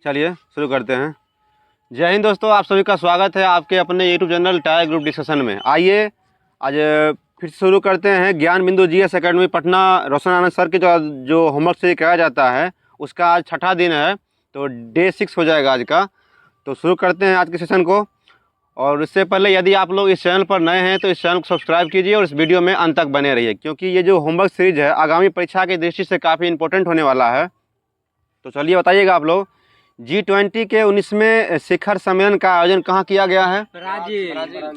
चलिए शुरू करते हैं। जय हिंद दोस्तों, आप सभी का स्वागत है आपके अपने YouTube channel tyre group discussion में। आइए आज फिर शुरू करते हैं ज्ञान बिंदु जीएस एकेडमी पटना रोशन आनंद सर के जो होमवर्क से कराया जाता है उसका आज छठा दिन है, तो डे 6 हो जाएगा आज का। तो शुरू करते हैं आज के सेशन को। और इससे पहले यदि आप लोग इस चैनल पर नए हैं तो इस चैनल को सब्सक्राइब कीजिए और इस वीडियो में अंत तक बने रहिए, क्योंकि ये जो होमवर्क सीरीज है आगामी परीक्षा की दृष्टि से काफ़ी इंपॉर्टेंट होने वाला है। तो चलिए बताइएगा आप लोग, G20 के 19वें शिखर सम्मेलन का आयोजन कहाँ किया गया है?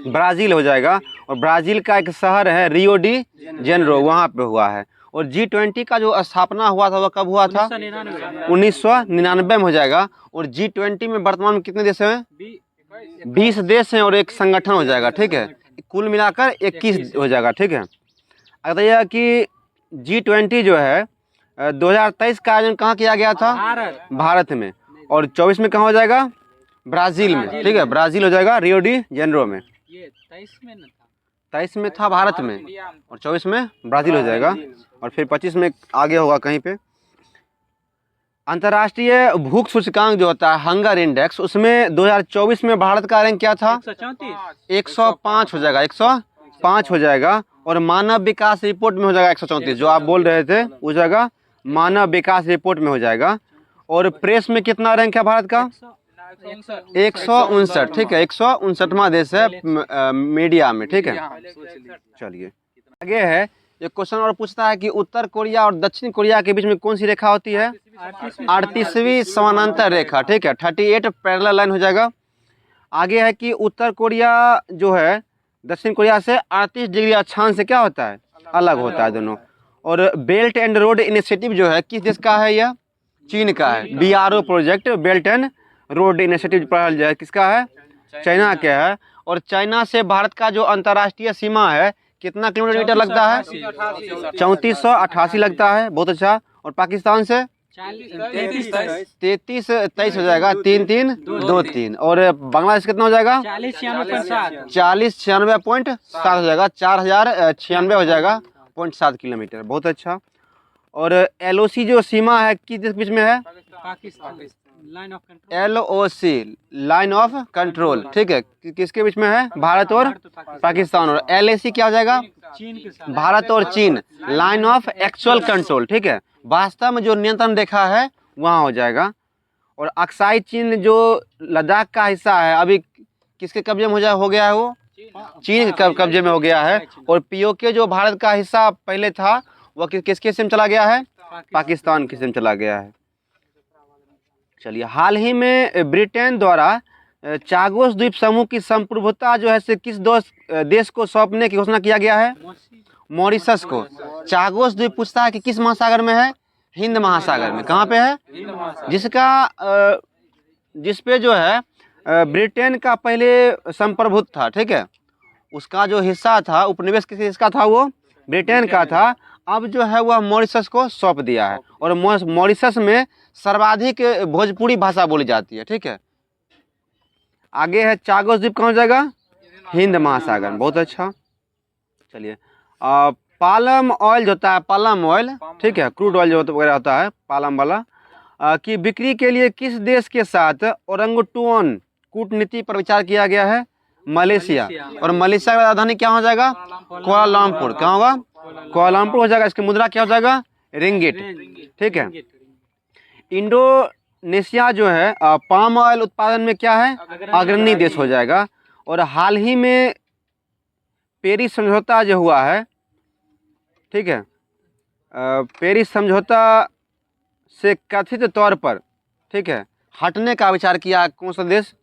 ब्राज़ील हो जाएगा। और ब्राज़ील का एक शहर है रियो डी जेनेरो, वहाँ पे हुआ है। और G20 का जो स्थापना हुआ था वह कब हुआ था? 1999 में हो जाएगा। और G20 में वर्तमान में कितने देश हैं? 20 देश हैं और एक संगठन हो जाएगा, ठीक है। कुल मिलाकर 21 हो जाएगा, ठीक है। अगर यह कि G20 जो है 2023 का आयोजन कहाँ किया गया था? भारत में। और 24 में कहाँ हो जाएगा? ब्राज़ील में, ठीक है। ब्राज़ील हो जाएगा रियो डी जेनेरो में। ये 23 में न था, 23 में था भारत में और 24 में ब्राज़ील हो जाएगा। और फिर 25 में आगे होगा कहीं पे। अंतर्राष्ट्रीय भूख सूचकांक जो होता है हंगर इंडेक्स, उसमें 2024 में भारत का रैंक क्या था? 105 हो जाएगा, 105 हो जाएगा। और मानव विकास रिपोर्ट में हो जाएगा 134, जो आप बोल रहे थे हो जाएगा मानव विकास रिपोर्ट में हो जाएगा। और प्रेस में कितना रैंक है भारत का? 159, ठीक है। 159वां देश है मीडिया में, ठीक है। चलिए आगे है। ये क्वेश्चन और पूछता है कि उत्तर कोरिया और दक्षिण कोरिया के बीच में कौन सी रेखा होती है? 38वीं समानांतर रेखा, ठीक है। 38 पैरेलल लाइन हो जाएगा। आगे है कि उत्तर कोरिया जो है दक्षिण कोरिया से 38 डिग्री अक्षांश से क्या होता है? अलग होता है दोनों। और बेल्ट एंड रोड इनिशिएटिव जो है किस देश का है? यह चीन का है। BRO project, belt and road initiative पढ़ा जाए किसका है? चाइना का है। और चाइना से भारत का जो अंतर्राष्ट्रीय सीमा है कितना किलोमीटर लगता है? 3488 लगता है, बहुत अच्छा। और पाकिस्तान से 33 हो जाएगा, 3323। और बांग्लादेश कितना हो जाएगा? 4096.7 हो जाएगा, 4096 हो जाएगा 0.7 किलोमीटर, बहुत अच्छा। और LOC जो सीमा है किस बीच में है? LOC लाइन ऑफ कंट्रोल, ठीक है। किसके बीच में है? भारत और पाकिस्तान। और LAC क्या हो जाएगा? भारत और चीन लाइन ऑफ एक्चुअल कंट्रोल, ठीक है। वास्तव में जो नियंत्रण रेखा है वहाँ हो जाएगा। और अक्साई चीन जो लद्दाख का हिस्सा है अभी किसके कब्जे में हो गया है? वो चीन के कब्जे में हो गया है। और POK जो भारत का हिस्सा पहले था वह किसके हिस्से में चला गया है? पाकिस्तान के हिस्से में चला गया है। चलिए, हाल ही में ब्रिटेन द्वारा चागोस द्वीप समूह की संप्रभुता जो है से किस देश को सौंपने की घोषणा किया गया है? मॉरिशस को। चागोस द्वीप पूछता है कि किस महासागर में है? हिंद महासागर में। कहाँ पे है? जिसपे जो है ब्रिटेन का पहले संप्रभुत्व था, ठीक है। उसका जो हिस्सा था उपनिवेश किसका था? वो ब्रिटेन का था। अब जो है वह मॉरिशस को सौंप दिया है। और मॉरिशस में सर्वाधिक भोजपुरी भाषा बोली जाती है, ठीक है। आगे है चागोस द्वीप कहाँ हो जाएगा? हिंद महासागर, बहुत अच्छा। चलिए, पालम ऑयल जो होता है, पालम ऑयल, ठीक है, क्रूड ऑयल जो वगैरह होता है पालम वाला, की बिक्री के लिए किस देश के साथ ओरंगुटुआन कूटनीति पर विचार किया गया है? मलेशिया। और मलेशिया का राजधानी क्या हो जाएगा? कुआलालंपुर। क्या होगा? कुआलालंपुर हो जाएगा। इसकी मुद्रा क्या हो जाएगा? रिंगिट, ठीक है। इंडोनेशिया जो है पाम ऑयल उत्पादन में क्या है? अग्रणी देश हो जाएगा। और हाल ही में पेरिस समझौता जो हुआ है, ठीक है, पेरिस समझौता से कथित तौर पर, ठीक है, हटने का विचार किया कौन सा देश?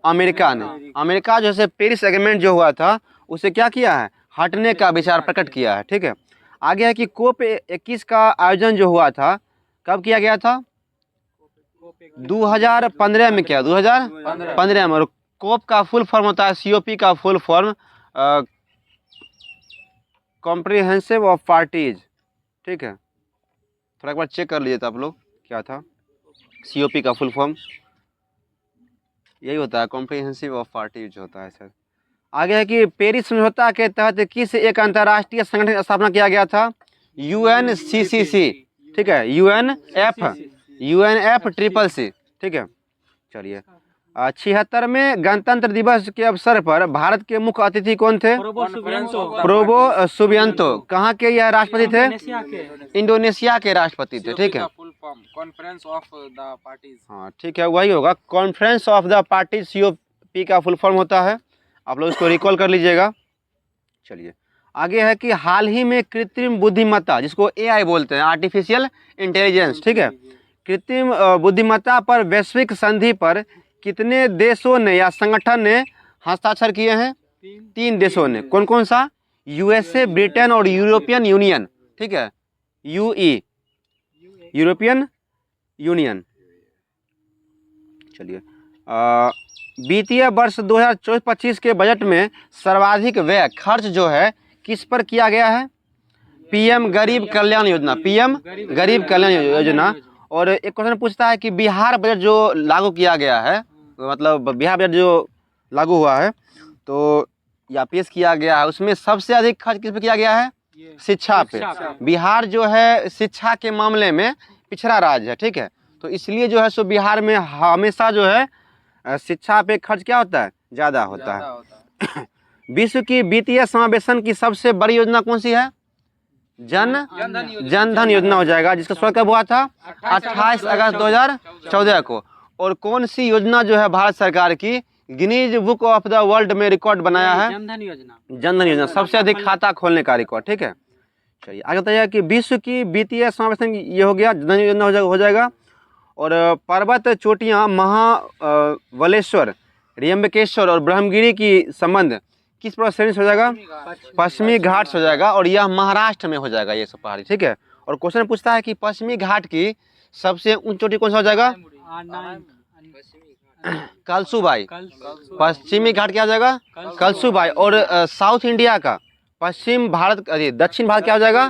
अमेरिका ने। अमेरिका जो है पेरिस एग्रीमेंट जो हुआ था उसे क्या किया है? हटने का विचार प्रकट किया है, ठीक है। आगे है कि COP 21 का आयोजन जो हुआ था कब किया गया था? 2015 में किया, 2015 में। और COP का फुल फॉर्म होता है, COP का full form comprehensive of parties, ठीक है। थोड़ा एक बार चेक कर लीजिए तो आप लोग क्या था COP का फुल फॉर्म। यही होता है, कॉम्प्रिहेंसिव ऑफ पार्टीज होता है सर। आगे है कि पेरिस समझौता के तहत किस एक अंतर्राष्ट्रीय संगठन की स्थापना किया गया था? UNFCCC, ठीक है, UNFCCC, ठीक है। चलिए 76वें गणतंत्र दिवस के अवसर पर भारत के मुख्य अतिथि कौन थे? प्रोबो सुबियांतो। कहाँ के यह राष्ट्रपति थे? इंडोनेशिया के राष्ट्रपति थे, ठीक है। Conference of the parties. हाँ ठीक है, वही होगा, conference of the parties, COP का फुल फॉर्म होता है, आप लोग इसको रिकॉल कर लीजिएगा। चलिए आगे है कि हाल ही में कृत्रिम बुद्धिमत्ता, जिसको AI बोलते हैं, आर्टिफिशियल इंटेलिजेंस, ठीक है, कृत्रिम बुद्धिमत्ता पर वैश्विक संधि पर कितने देशों ने या संगठन ने हस्ताक्षर किए हैं? 3 देशों ने। कौन कौन सा? USA, ब्रिटेन और यूरोपियन यूनियन, ठीक है, UE, यूरोपियन यूनियन। चलिए वित्तीय वर्ष 2024-25 के बजट में सर्वाधिक व्यय खर्च जो है किस पर किया गया है? PM गरीब कल्याण योजना, PM गरीब कल्याण योजना। और एक क्वेश्चन पूछता है कि बिहार बजट जो लागू किया गया है, मतलब बिहार बजट जो लागू हुआ है तो या पेश किया गया है, उसमें सबसे अधिक खर्च किस पे किया गया है? शिक्षा पे। बिहार जो है शिक्षा के मामले में पिछड़ा राज्य है, ठीक है, तो इसलिए जो है सो बिहार में हमेशा जो है शिक्षा पे खर्च क्या होता है? ज़्यादा होता है। विश्व की वित्तीय समावेशन की सबसे बड़ी योजना कौन सी है? जन धन योजना हो जाएगा, जिसका शुरू कब हुआ था? 28 अगस्त 2014 को। और कौन सी योजना जो है भारत सरकार की Guinness book of the world में रिकॉर्ड बनाया है? जन धन योजना, सबसे अधिक खाता खोलने का रिकॉर्ड, ठीक है। चलिए आगे बताइए कि विश्व की वित्तीय समावेशन ये हो गया, जन धन योजना हो जाएगा। और पर्वत चोटियाँ महाबलेश्वर, त्र्यंबकेश्वर और ब्रह्मगिरी की संबंध किस पर्वत श्रेणी से हो जाएगा? पश्चिमी घाट से हो जाएगा, और यह महाराष्ट्र में हो जाएगा ये सब पहाड़ी, ठीक है। और क्वेश्चन पूछता है कि पश्चिमी घाट की सबसे ऊंची चोटी कौन सा हो जाएगा? कलसुबाई। पश्चिमी घाट क्या हो जाएगा? कलसुबाई। और साउथ इंडिया का, पश्चिम भारत, अरे दक्षिण भारत क्या हो जाएगा?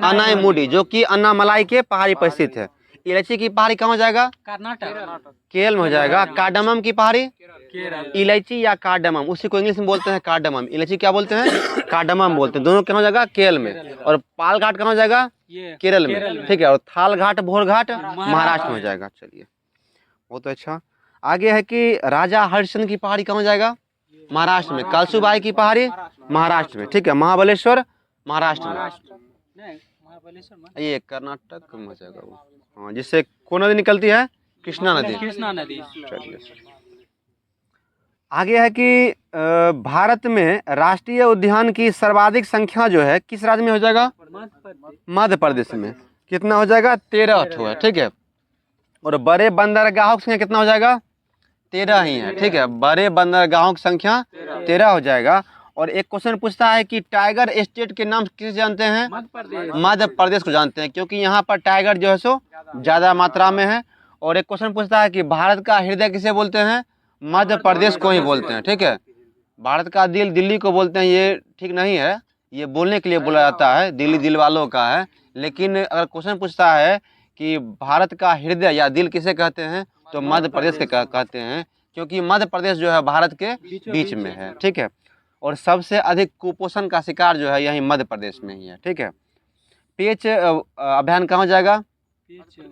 अनाईमुडी, जो कि अन्नामलाई के पहाड़ी पर स्थित है। इलायची की पहाड़ी कहाँ हो जाएगा? कर्नाटक, केरल में हो जाएगा। कार्डमम की पहाड़ी, इलायची या कार्डमम, उसी को इंग्लिश में बोलते हैं कार्डमम, इलायची क्या बोलते हैं? कार्डमम बोलते हैं। दोनों कहाँ हो जाएगा? केरल में। और पाल घाट कहाँ हो जाएगा? केरल में, ठीक है। और थाल घाट, भोर घाट महाराष्ट्र में हो जाएगा। चलिए बहुत अच्छा। आगे है कि राजा हरिश्चंद्र की पहाड़ी कहाँ हो जाएगा? महाराष्ट्र में। कलसुबाई की पहाड़ी महाराष्ट्र में, ठीक है। महाबलेश्वर महाराष्ट्र में, ये कर्नाटक में हो जाएगा वो, हाँ, जिससे कौन नदी निकलती है? कृष्णा नदी। चलिए आगे है कि भारत में राष्ट्रीय उद्यान की सर्वाधिक संख्या जो है किस राज्य में हो जाएगा? मध्य प्रदेश में। कितना हो जाएगा? 13 है, ठीक है। और बड़े बंदरगाहों की संख्या कितना हो जाएगा? 13 ही है, ठीक है। बड़े बंदरगाहों की संख्या 13 हो जाएगा। और एक क्वेश्चन पूछता है कि टाइगर स्टेट के नाम किसे जानते हैं? मध्य प्रदेश को जानते हैं, क्योंकि यहाँ पर टाइगर जो है सो ज़्यादा मात्रा में है। और एक क्वेश्चन पूछता है कि भारत का हृदय किसे बोलते हैं? मध्य प्रदेश को ही बोलते हैं, ठीक है। भारत का दिल दिल्ली को बोलते हैं, ये ठीक नहीं है, ये बोलने के लिए बोला जाता है, दिल्ली दिल वालों का है। लेकिन अगर क्वेश्चन पूछता है कि भारत का हृदय या दिल किसे कहते हैं, तो मध्य प्रदेश के कहते हैं, क्योंकि मध्य प्रदेश जो है भारत के बीच में है, ठीक है। और सबसे अधिक कुपोषण का शिकार जो है यही मध्य प्रदेश में ही है, ठीक है। पेच अभियान कहाँ हो जाएगा?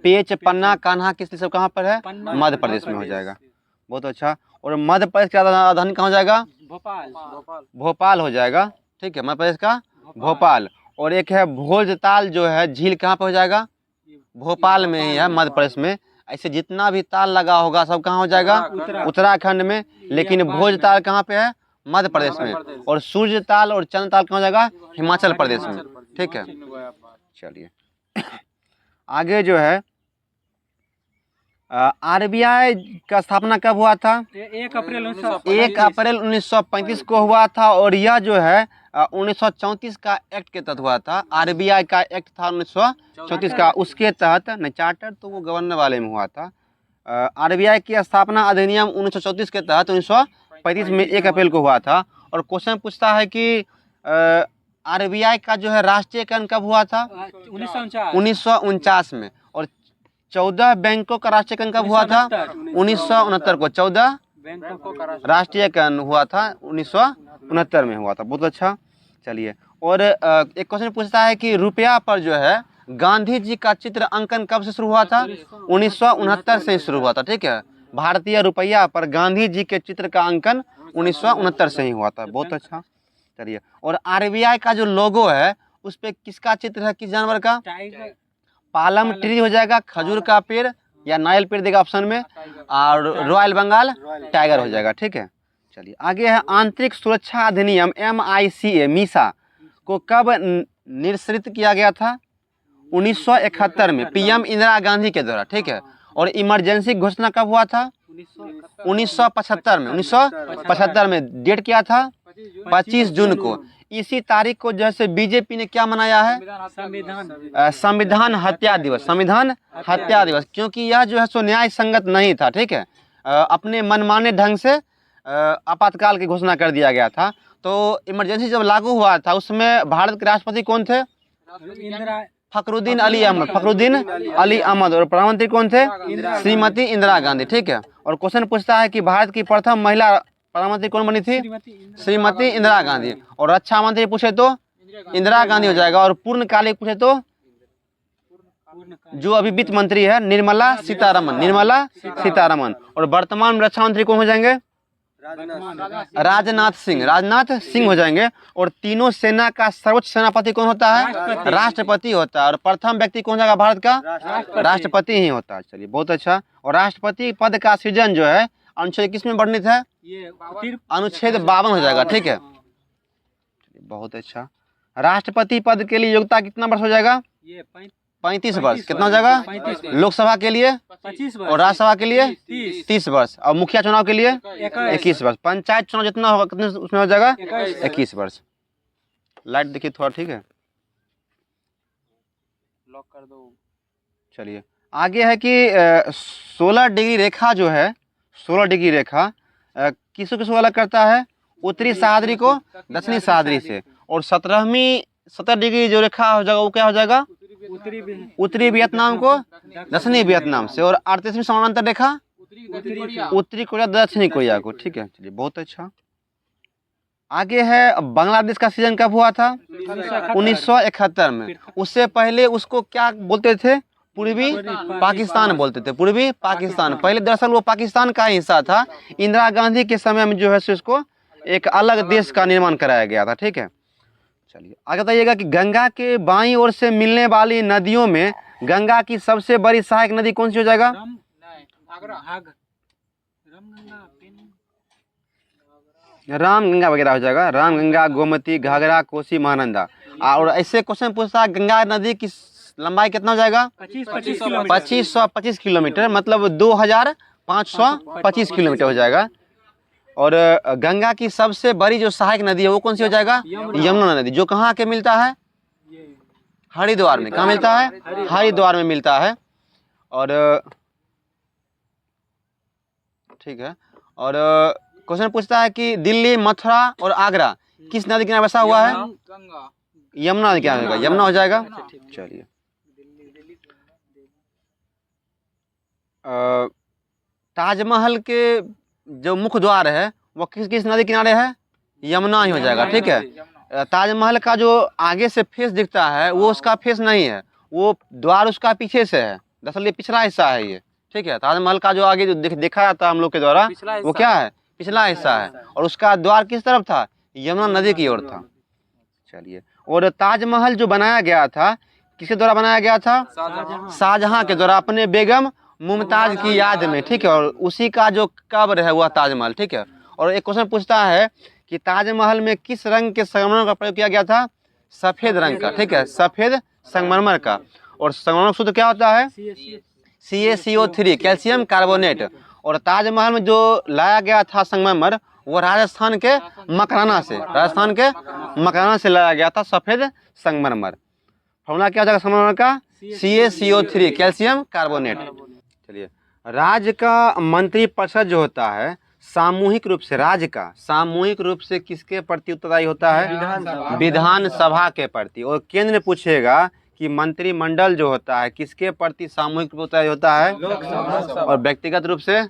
पेच, पन्ना, कान्हा किस सब कहाँ पर है? मध्य प्रदेश में हो जाएगा। बहुत अच्छा। और मध्य प्रदेश का राजधानी कहाँ हो जाएगा? भोपाल हो जाएगा, ठीक है, मध्य प्रदेश का भोपाल। और एक है भोजताल जो है झील, कहाँ पर हो जाएगा? भोपाल में ही है, मध्य प्रदेश में। ऐसे जितना भी ताल लगा होगा सब कहाँ हो जाएगा? उत्तराखंड में। लेकिन भोजताल कहाँ पे है? मध्य प्रदेश में। और सूर्य ताल और चंद्र ताल कहाँ हो जाएगा? हिमाचल प्रदेश में, ठीक है। चलिए आगे जो है RBI का स्थापना कब हुआ था? 1 अप्रैल 1935 को हुआ था। और यह जो है 1934 का एक्ट के तहत हुआ था। RBI का एक्ट था 1934 का, उसके तहत नहीं, चार्टर तो वो गवर्नर वाले में हुआ था। RBI की स्थापना अधिनियम 1934 के तहत 1935 में 1 अप्रैल को हुआ था। और क्वेश्चन पूछता है कि RBI का जो है राष्ट्रीयकरण कब हुआ था? 1949 में। और 14 बैंकों का राष्ट्रीयकरण कब हुआ था? 1969 को 14 राष्ट्रीयकरण हुआ था, 1969 में हुआ था। बहुत अच्छा। चलिए और एक क्वेश्चन पूछता है कि रुपया पर जो है गांधी जी का चित्र अंकन कब से शुरू हुआ था? 1969 से शुरू हुआ था, ठीक है। भारतीय रुपया पर गांधी जी के चित्र का अंकन 1969 से ही हुआ था। बहुत अच्छा। चलिए, और आरबीआई का जो लोगो है उस पे किसका चित्र है, किस जानवर का? टाइगर। पालम ट्री हो जाएगा, खजूर का पेड़, या नारियल पेड़ देगा ऑप्शन में, और रॉयल बंगाल टाइगर हो जाएगा। ठीक है, चलिए आगे है आंतरिक सुरक्षा अधिनियम MICA मीसा को कब निरसित किया गया था? 1971 में PM इंदिरा गांधी के द्वारा। ठीक है, और इमरजेंसी घोषणा कब हुआ था? 1975 में। 1975 में डेट क्या था? 25 जून को। इसी तारीख को जैसे बीजेपी ने क्या मनाया है? संविधान हत्या दिवस। संविधान हत्या दिवस, क्योंकि यह जो है सो न्याय संगत नहीं था। ठीक है, अपने मनमाने ढंग से आपातकाल की घोषणा कर दिया गया था। तो इमरजेंसी जब लागू हुआ था उसमें भारत के राष्ट्रपति कौन थे? फखरुद्दीन अली अहमद। फखरुद्दीन अली अहमद। और प्रधानमंत्री कौन थे? श्रीमती इंदिरा गांधी। ठीक है, और क्वेश्चन पूछता है कि भारत की प्रथम महिला प्रधानमंत्री कौन बनी थी? श्रीमती इंदिरा गांधी। और रक्षा मंत्री पूछे तो इंदिरा गांधी हो जाएगा। और पूर्णकालिक पूछे तो जो अभी वित्त मंत्री है निर्मला सीतारमन। निर्मला सीतारमन। और वर्तमान रक्षा मंत्री कौन हो जाएंगे? राजनाथ सिंह। राजनाथ सिंह हो जाएंगे। और तीनों सेना का सर्वोच्च सेनापति कौन होता है? राष्ट्रपति होता है। और प्रथम व्यक्ति कौन जाएगा भारत का? राष्ट्रपति ही होता है। चलिए, बहुत अच्छा। और राष्ट्रपति पद का सृजन जो है अनुच्छेद किस में वर्णित है? अनुच्छेद 52 हो जाएगा। ठीक है, बहुत अच्छा। राष्ट्रपति पद के लिए योग्यता कितना वर्ष हो जाएगा? 35 वर्ष। कितना हो जाएगा? लोकसभा के लिए 25 और राज्यसभा के लिए 30 वर्ष। और मुखिया चुनाव के लिए 21 वर्ष। पंचायत चुनाव जितना होगा कितने उसमें हो जाएगा? 21 वर्ष। लाइट देखिए थोड़ा। ठीक है, लॉक कर दो। चलिए आगे है कि 16 डिग्री रेखा जो है, 16 डिग्री रेखा किसको किसको अलग करता है? उत्तरी सह्याद्री को दक्षिणी सह्याद्री से। और 17 डिग्री जो रेखा हो जाएगा वो क्या हो जाएगा? उत्तरी वियतनाम को दक्षिणी वियतनाम से। और 38वीं समानांतर रेखा उत्तरी कोरिया दक्षिणी कोरिया को। ठीक है, चलिए बहुत अच्छा। आगे है बांग्लादेश का सीजन कब हुआ था? 1971 में। उससे पहले उसको क्या बोलते थे? पूर्वी पाकिस्तान बोलते थे। पूर्वी पाकिस्तान। पहले दरअसल वो पाकिस्तान का हिस्सा था। इंदिरा गांधी के समय में जो है सो इसको एक अलग देश का निर्माण कराया गया था। ठीक है, चलिए आगे बताइएगा कि गंगा के बाईं ओर से मिलने वाली नदियों में गंगा की सबसे बड़ी सहायक नदी कौन सी हो जाएगा? राम गंगा वगैरह हो जाएगा। राम गंगा, गोमती, घाघरा, कोसी, महानंदा। और ऐसे क्वेश्चन पूछता है गंगा नदी की लंबाई कितना हो जाएगा? 2525 किलोमीटर, मतलब 2525 किलोमीटर हो जाएगा। और गंगा की सबसे बड़ी जो सहायक नदी है वो कौन सी हो जाएगा? यमुना नदी, जो कहाँ के मिलता है? हरिद्वार में। कहाँ मिलता है? हरिद्वार में मिलता है। और ठीक है, और क्वेश्चन पूछता है कि दिल्ली, मथुरा और आगरा किस नदी के किनारे बसा हुआ है? यमुना नदी के किनारे। यमुना हो जाएगा। चलिए ताजमहल के जो मुख्य द्वार है वो किस किस नदी किनारे है? यमुना ही हो जाएगा। ठीक है, ताजमहल का जो आगे से फेस दिखता है वो उसका फेस नहीं है, वो द्वार उसका पीछे से है। दरअसल ये पिछला हिस्सा है ये। ठीक है, ताजमहल का जो आगे जो देखा जाता है हम लोग के द्वारा वो क्या है? पिछला हिस्सा है। और उसका द्वार किस तरफ था? यमुना नदी की ओर था। चलिए, और ताजमहल जो बनाया गया था किसके द्वारा बनाया गया था? शाहजहां के द्वारा, अपने बेगम मुमताज की याद में। ठीक है, और उसी का जो कब्र है वह ताजमहल। ठीक है, और एक क्वेश्चन पूछता है कि ताजमहल में किस रंग के संगमरमर का प्रयोग किया गया था? सफेद रंग का। ठीक है, सफेद संगमरमर का। और संगमरमर सूत्र क्या होता है? CaCO3, calcium carbonate. और ताजमहल में जो लाया गया था संगमरमर वो राजस्थान के मकराना से। राजस्थान के मकराना से लाया गया था सफेद संगमरमर। फॉर्मूला क्या हो जाएगा संगमरमर का? CaCO3, calcium carbonate. चलिए, राज्य का मंत्रिपरिषद जो होता है सामूहिक रूप से, राज्य का सामूहिक रूप से किसके प्रति उत्तरदायी होता है? विधानसभा के प्रति। और केंद्र पूछेगा कि मंत्रिमंडल जो होता है किसके प्रति सामूहिक रूप से उत्तरदायी होता है? और व्यक्तिगत रूप से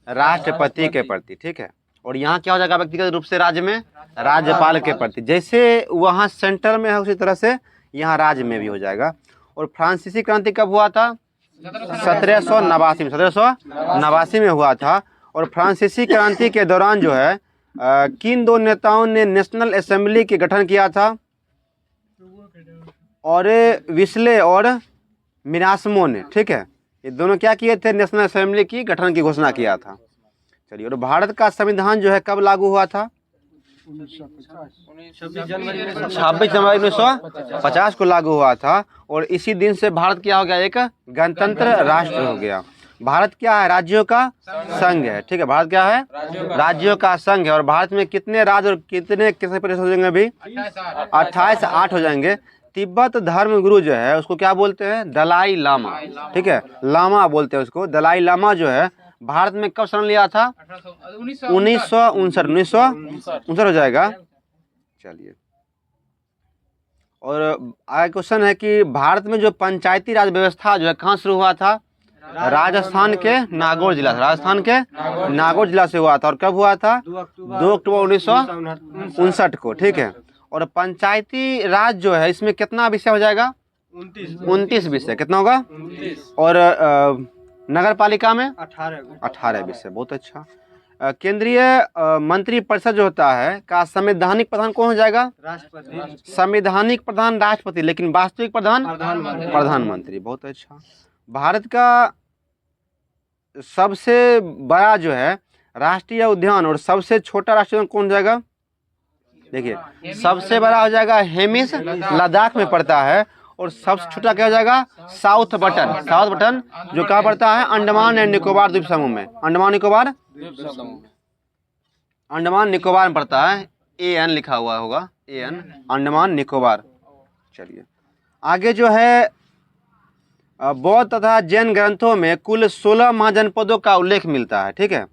राष्ट्रपति के प्रति। ठीक है, और यहाँ क्या हो जाएगा? व्यक्तिगत रूप से राज्य में राज्यपाल के प्रति। जैसे वहाँ सेंटर में है उसी तरह से यहाँ राज्य में भी हो जाएगा। और फ्रांसीसी क्रांति कब हुआ था? 1789 में हुआ था। और फ्रांसीसी क्रांति के दौरान जो है किन दो नेताओं ने नेशनल असेंबली के गठन किया था? और विस्ले और मिरासमो ने, ठीक है, ये दोनों क्या किए थे? नेशनल असेंबली की गठन की घोषणा किया था। चलिए, और भारत का संविधान जो है कब लागू हुआ था? 26 जनवरी 1950 को लागू हुआ था। और इसी दिन से भारत क्या हो गया? एक गणतंत्र राष्ट्र हो गया। भारत क्या है? राज्यों का संघ है, ठीक है। भारत क्या है? राज्यों का संघ है। और भारत में कितने राज्य और कितने प्रतिशत हो जाएंगे? अभी 28, 8 हो जाएंगे। तिब्बत धर्म गुरु जो है उसको क्या बोलते हैं? दलाई लामा, ठीक है, लामा बोलते हैं उसको। दलाई लामा जो है भारत में कब शरण लिया था? 1959 हो जाएगा। चलिए, और आगे क्वेश्चन है कि भारत में जो पंचायती राज व्यवस्था जो है कहाँ शुरू हुआ था? राजस्थान के नागौर जिला से। राजस्थान के नागौर जिला से हुआ था। और कब हुआ था? 2 अक्टूबर 1959 को, ठीक है। और पंचायती राज जो है इसमें कितना विषय हो जाएगा? 29 विषय। कितना होगा? और नगर पालिका में 18 विषय। बहुत अच्छा। केंद्रीय मंत्री परिषद जो होता है का संवैधानिक प्रधान कौन हो जाएगा? राष्ट्रपति। संवैधानिक प्रधान राष्ट्रपति, लेकिन वास्तविक प्रधान प्रधानमंत्री। बहुत अच्छा। भारत का सबसे बड़ा जो है राष्ट्रीय उद्यान और सबसे छोटा राष्ट्रीय उद्यान कौन हो जाएगा? देखिए, सबसे बड़ा हो जाएगा हेमिस, लद्दाख में पड़ता है। और सबसे छोटा क्या हो जाएगा? साउथ बटन जो कहाँ पड़ता है? अंडमान एंड निकोबार द्वीप समूह में। अंडमान निकोबार में पड़ता है। AN लिखा हुआ होगा, AN, अंडमान निकोबार। चलिए, आगे जो है बौद्ध तथा जैन ग्रंथों में कुल 16 महाजनपदों का उल्लेख मिलता है, ठीक है।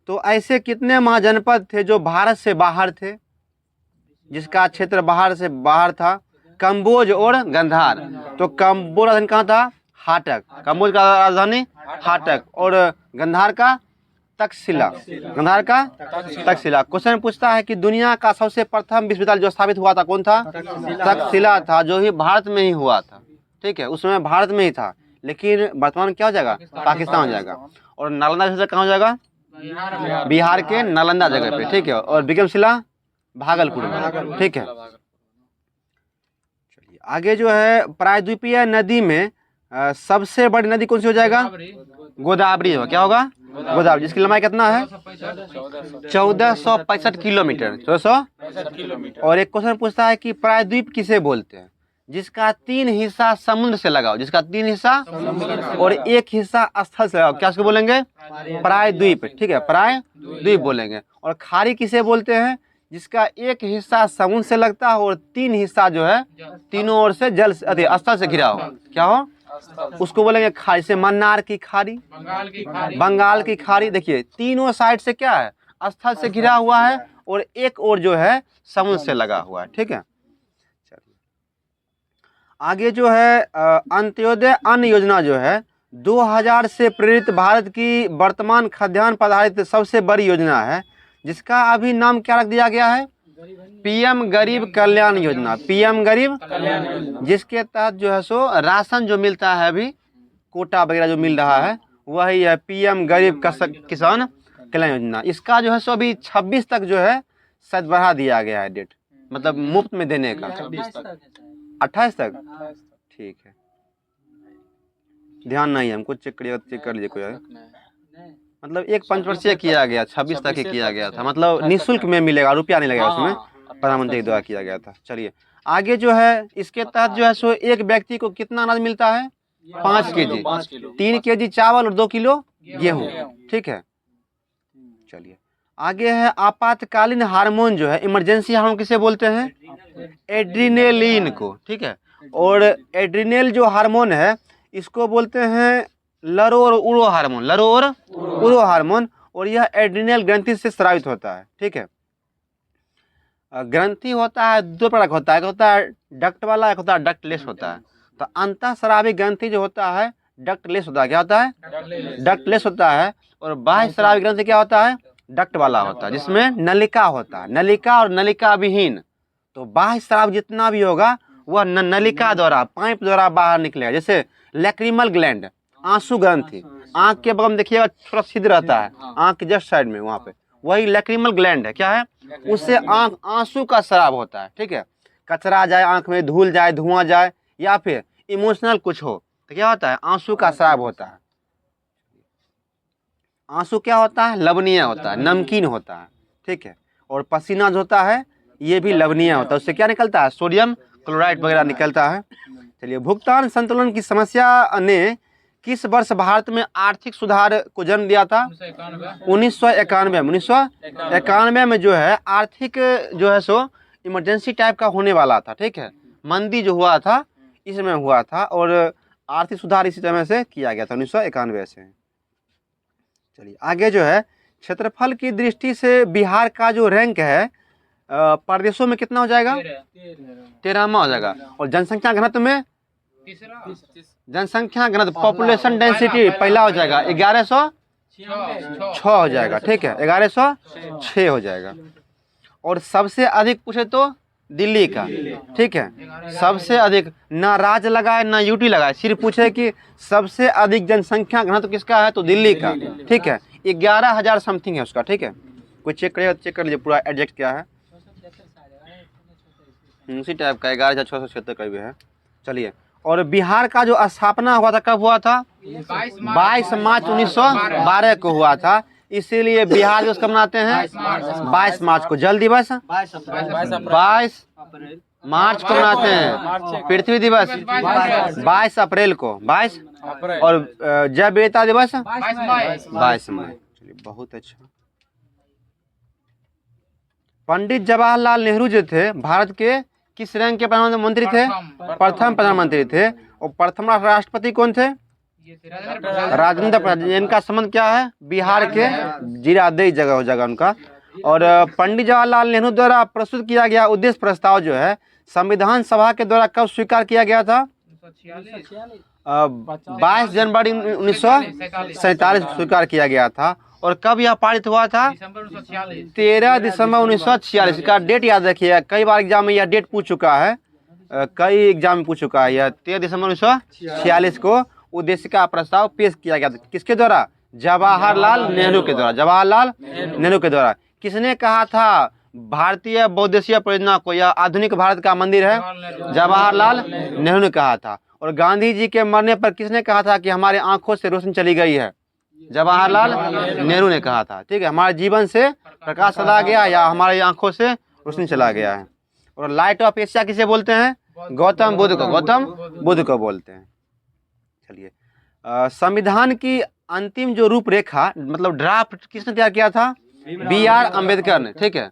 तो ऐसे कितने महाजनपद थे जो भारत से बाहर थे, जिसका क्षेत्र बाहर से बाहर था? कम्बोज और गंधार। तो कम्बोज राजधानी कहाँ था? हाटक। कम्बोज का राजधानी हाटक। और गंधार का तक्षशिला। तक्षशिला। क्वेश्चन पूछता है कि दुनिया का सबसे प्रथम विश्वविद्यालय जो स्थापित हुआ था कौन था? तक्षशिला था, जो ही भारत में ही हुआ था, ठीक है। उस समय भारत में ही था, लेकिन वर्तमान क्या हो जाएगा? पाकिस्तान हो जाएगा। और नालंदा विश्वविद्यालय कहाँ हो जाएगा? बिहार के नालंदा जगह पे, ठीक है। और विक्रमशिला भागलपुर में, ठीक है। चलिए, आगे जो है प्रायद्वीपीय नदी में सबसे बड़ी नदी कौन सी हो जाएगा? गोदावरी हो। क्या होगा? गोदावरी, जिसकी लंबाई कितना है? 1465 किलोमीटर। 1465 किलोमीटर। और एक क्वेश्चन पूछता है कि प्रायद्वीप किसे बोलते हैं? जिसका 3 हिस्सा समुद्र से लगा हो, जिसका 3 हिस्सा और 1 हिस्सा स्थल से लगा हो, क्या उसको बोलेंगे? प्रायद्वीप, ठीक है, प्रायद्वीप बोलेंगे। और खाड़ी किसे बोलते हैं? जिसका 1 हिस्सा समुद्र से लगता हो और 3 हिस्सा जो है तीनों ओर से जल स्थल से घिरा हो। क्या हो? उसको बोलेंगे खाड़ी। से मन्नार की खाड़ी, बंगाल की खाड़ी। देखिए, तीनों साइड से क्या है? स्थल से घिरा हुआ है और एक ओर जो है समुद्र से लगा हुआ है, ठीक है। चलिए, आगे जो है अंत्योदय अन्न योजना जो है 2000 से प्रेरित भारत की वर्तमान खाद्यान्न पर आधारित सबसे बड़ी योजना है, जिसका अभी नाम क्या रख दिया गया है? PM गरीब कल्याण योजना। PM गरीब, जिसके तहत जो है सो राशन जो मिलता है अभी, कोटा वगैरह जो मिल रहा है, वही है PM गरीब किसान कल्याण योजना। इसका जो है सो अभी 26 तक जो है शायद बढ़ा दिया गया है डेट, मतलब मुफ्त में देने का। 28 तक, ठीक है। ध्यान नहीं है हमको, चेक कर लीजिए कोई। मतलब एक पंचवर्षीय किया गया, 26 तक ही किया गया था, मतलब निःशुल्क में मिलेगा, रुपया नहीं लगेगा उसमें, प्रधानमंत्री द्वारा किया गया था। चलिए, आगे जो है इसके तहत जो है सो एक व्यक्ति को कितना अनाज मिलता है? 5 केजी, 3 केजी चावल और 2 किलो गेहूँ, ठीक है। चलिए, आगे है आपातकालीन हार्मोन जो है, इमरजेंसी हार्मोन किसे बोलते हैं? एड्रीनेलिन को, ठीक है। और एड्रीनेल जो हार्मोन है इसको बोलते हैं लरो और उरो हार्मोन। और यह एड्रीनल ग्रंथि से स्रावित होता है, ठीक है। ग्रंथि होता है 2 प्रकार का होता है, एक होता है डक्ट वाला, एक होता है डक्टलेस होता है। तो अंतःस्रावी ग्रंथि जो होता है डक्टलेस होता है। क्या होता है? डक्टलेस होता है। और बाह्य स्रावी ग्रंथि क्या होता है? डक्ट वाला होता है, जिसमें नलिका होता है, नलिका और नलिका विहीन। तो बाह्य स्राव जितना भी होगा वह नलिका द्वारा, पाइप द्वारा बाहर निकलेगा। जैसे लैक्रिमल ग्लैंड आंसू ग्रंथि, आंख के बगल में देखिएगा थोड़ा छिद्र रहता है, आंख के जस्ट साइड में वहाँ पे, वही लैक्रिमल ग्लैंड है। क्या है? उससे आंख आंसू का स्राव होता है। ठीक है, कचरा जाए आंख में, धूल जाए, धुआं जाए, या फिर इमोशनल कुछ हो तो क्या होता है? आंसू का स्राव होता है। आंसू क्या होता है? लवणीय होता है, नमकीन होता है। ठीक है, और पसीना जो होता है ये भी लवणीय होता है। उससे क्या निकलता है? सोडियम क्लोराइड वगैरह निकलता है। चलिए, भुगतान संतुलन की समस्या ने किस वर्ष भारत में आर्थिक सुधार को जन्म दिया था? 1991 में। 1991 में जो है आर्थिक जो है सो इमरजेंसी टाइप का होने वाला था। ठीक है, मंदी जो हुआ था इसमें हुआ था, और आर्थिक सुधार इसी समय से किया गया था, 1991 से। चलिए आगे जो है, क्षेत्रफल की दृष्टि से बिहार का जो रैंक है प्रदेशों में कितना हो जाएगा? 13वां हो जाएगा। और जनसंख्या घनत्व में, जनसंख्या घनत्व पॉपुलेशन डेंसिटी पहला हो जाएगा, 1106 हो जाएगा। ठीक है, 1106 हो जाएगा। और सबसे अधिक पूछे तो दिल्ली का। ठीक है, सबसे अधिक, ना राज्य लगाए ना यूटी लगाए, सिर्फ पूछे कि सबसे अधिक जनसंख्या घनत्व किसका है तो दिल्ली का। ठीक है, 11,000 समथिंग है उसका। ठीक है, कोई चेक करिए, चेक कर लीजिए पूरा एडजस्ट क्या है, उसी टाइप का 11,676 का भी है। चलिए, और बिहार का जो स्थापना हुआ था कब हुआ था? 22 मार्च 1912 को हुआ था, इसीलिए बिहार दिवस कब मनाते हैं? 22 मार्च को। जल दिवस 22 मार्च को मनाते हैं। पृथ्वी दिवस 22 अप्रैल को, 22। और जैव विविधता दिवस 22 मई। चलिए, बहुत अच्छा। पंडित जवाहरलाल नेहरू जो थे भारत के किस रैंक के प्रधानमंत्री थे? प्रथम प्रधानमंत्री थे। और प्रथम राष्ट्रपति कौन थे? राजेंद्र प्रसाद। इनका संबंध क्या है? बिहार के जीरादेई जगह हो जाएगा उनका। और पंडित जवाहरलाल नेहरू द्वारा प्रस्तुत किया गया उद्देश्य प्रस्ताव जो है संविधान सभा के द्वारा कब स्वीकार किया गया था? 22 जनवरी 1947 स्वीकार किया गया था। और कब यह पारित हुआ था? 13 दिसंबर 1946 का डेट याद रखिएगा, कई बार एग्जाम में यह डेट पूछ चुका है, कई एग्जाम में पूछ चुका है। यह 13 दिसंबर 1946 को उद्देश्य का प्रस्ताव पेश किया गया था। किसके द्वारा? जवाहरलाल नेहरू के द्वारा। जवाहरलाल नेहरू के द्वारा। किसने कहा था भारतीय बहुउद्देशीय परियोजना को यह आधुनिक भारत का मंदिर है? जवाहरलाल नेहरू ने कहा था। और गांधी जी के मरने पर किसने कहा था कि हमारे आंखों से रोशनी चली गई है? जवाहरलाल नेहरू ने कहा था। ठीक है, हमारे जीवन से प्रकाश चला गया या हमारी आंखों से रोशनी चला गया है। और लाइट ऑफ एशिया किसे बोलते हैं? गौतम बुद्ध को, गौतम बुद्ध को बोलते हैं। चलिए, संविधान की अंतिम जो रूपरेखा मतलब ड्राफ्ट किसने तैयार किया था? BR अम्बेडकर ने। ठीक है,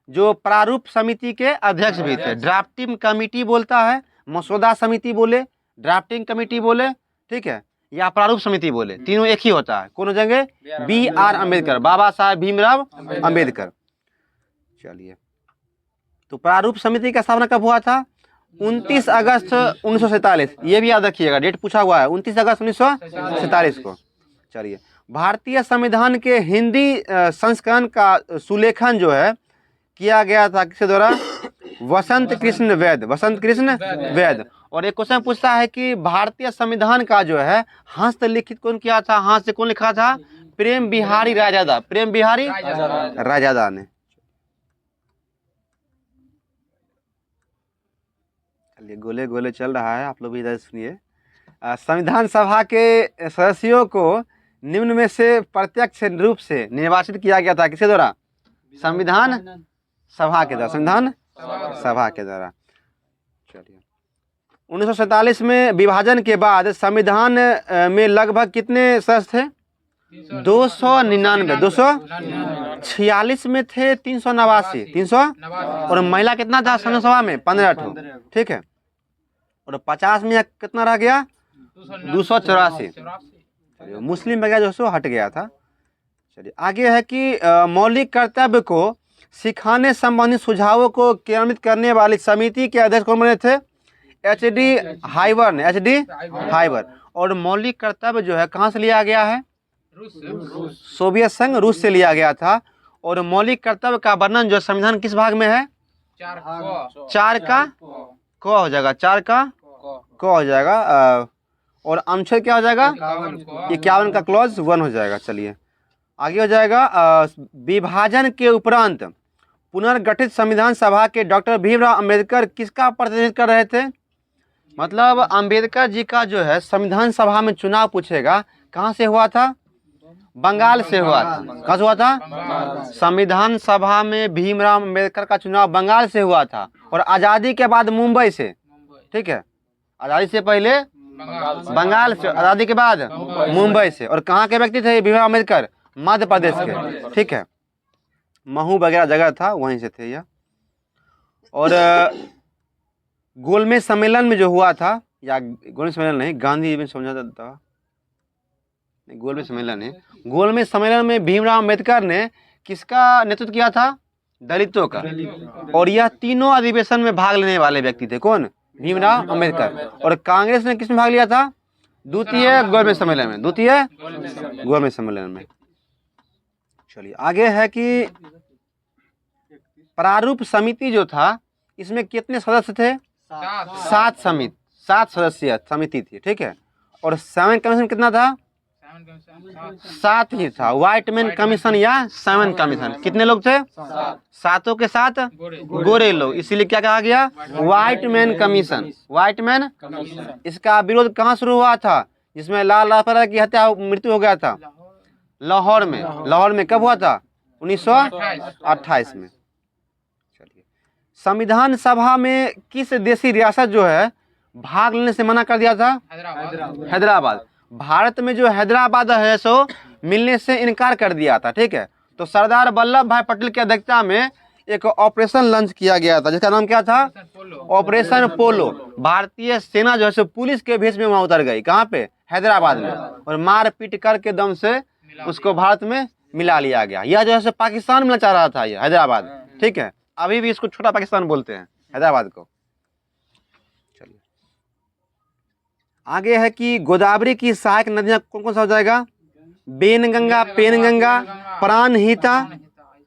जो प्रारूप समिति के अध्यक्ष भी थे। ड्राफ्टिंग कमेटी बोलता है, मसौदा समिति बोले, ड्राफ्टिंग कमेटी बोले, ठीक है, या प्रारूप समिति बोले, तीनों एक ही होता है। कौन हो जाएंगे? BR अम्बेडकर, बाबा साहेब भीमराव अम्बेडकर। चलिए, तो प्रारूप समिति का स्थापना कब हुआ था? 29 अगस्त 1947। ये भी याद रखिएगा, डेट पूछा हुआ है, 29 अगस्त 1947 को। चलिए, भारतीय संविधान के हिंदी संस्करण का सुलेखन जो है किया गया था किसके द्वारा? वसंत कृष्ण वैद। वसंत कृष्ण वैद। और एक क्वेश्चन पूछता है कि भारतीय संविधान का जो है हस्तलिखित कौन किया था? हाथ से कौन लिखा था? प्रेम बिहारी राजादा। प्रेम बिहारी राजादा ने। चलिए, गोले गोले चल रहा है, आप लोग भी इधर सुनिए। संविधान सभा के सदस्यों को निम्न में से प्रत्यक्ष रूप से निर्वाचित किया गया था किसके द्वारा? संविधान सभा के द्वारा। संविधान सभा के द्वारा। चलिए, 1947 में विभाजन के बाद संविधान में लगभग कितने सदस्य थे? 299। 246 में थे 389। 300। और महिला कितना था संविधान सभा में? 15 ठो। ठीक है, और 50 में कितना रह गया? 284। मुस्लिम वगैरह जो सो हट गया था। चलिए, आगे है कि मौलिक कर्तव्य को सिखाने संबंधित सुझावों को क्रियान्वित करने वाली समिति के अध्यक्ष कौन बने थे? HD हाइवर ने। HD however. और मौलिक कर्तव्य जो है कहाँ से लिया गया है? सोवियत संघ रूस से लिया गया था। और मौलिक कर्तव्य का वर्णन जो संविधान किस भाग में है? 4 का क हो जाएगा, 4 का क हो जाएगा। और अनुच्छेद क्या हो जाएगा 51 का क्लॉज 1 हो जाएगा। चलिए आगे हो जाएगा विभाजन के उपरांत पुनर्गठित संविधान सभा के डॉक्टर भीमराव अंबेडकर किसका प्रतिनिधित्व कर रहे थे? मतलब अंबेडकर जी का जो है संविधान सभा में चुनाव पूछेगा, कहाँ से हुआ था? बंगाल से हुआ था। कहाँ से हुआ था? संविधान सभा में भीमराव अंबेडकर का चुनाव बंगाल से हुआ था और आज़ादी के बाद मुंबई से। ठीक है, आज़ादी से पहले बंगाल से, आज़ादी के बाद मुंबई से। और कहाँ के व्यक्ति थे भीमराव अंबेडकर? मध्य प्रदेश के। ठीक है, महू वगैरह जगह था, वहीं से थे यह। और गोलमेज सम्मेलन में जो हुआ था, या गोलमेज सम्मेलन नहीं, गांधी में समझा था, गोलमेज सम्मेलन है। गोलमेज सम्मेलन में भीमराव अंबेडकर ने किसका नेतृत्व किया था? दलितों का। और यह तीनों अधिवेशन में भाग लेने वाले व्यक्ति थे। कौन? भीमराव अंबेडकर। और कांग्रेस ने किसमें भाग लिया था? द्वितीय गोलमेज सम्मेलन में। द्वितीय गोलमेज सम्मेलन में। चलिए आगे है कि प्रारूप समिति जो था, इसमें कितने सदस्य थे? 7 सदस्यीय समिति थी। ठीक है, और 7 कमीशन कितना था? 7 ही था। व्हाइट मैन कमीशन या 7 कमीशन। कितने लोग थे? 7 के 7 गोरे लोग, इसीलिए क्या कहा गया? White man commission. White man. इसका विरोध कहाँ शुरू हुआ था? जिसमें लाल लाजपत की हत्या मृत्यु हो गया था लाहौर में। लाहौर में कब हुआ था? 1928 में। चलिए, संविधान सभा में किस देशी रियासत जो है भाग लेने से मना कर दिया था? हैदराबाद। भारत में जो हैदराबाद है सो मिलने से इनकार कर दिया था। ठीक है, तो सरदार वल्लभ भाई पटेल की अध्यक्षता में एक ऑपरेशन लॉन्च किया गया था, जिसका नाम क्या था? ऑपरेशन पोलो। भारतीय सेना जो है सो पुलिस के भेष में वहां उतर गई। कहाँ पे? हैदराबाद में। और मार पीट करके दम से उसको भारत में मिला लिया गया। यह जो है पाकिस्तान मिलना चाह रहा था ये हैदराबाद। ठीक है, अभी भी इसको छोटा पाकिस्तान बोलते हैं हैदराबाद को। चलिए आगे है कि गोदावरी की सहायक नदियां कौन कौन सा हो जाएगा? बेनगंगा, पेनगंगा, प्राणहिता।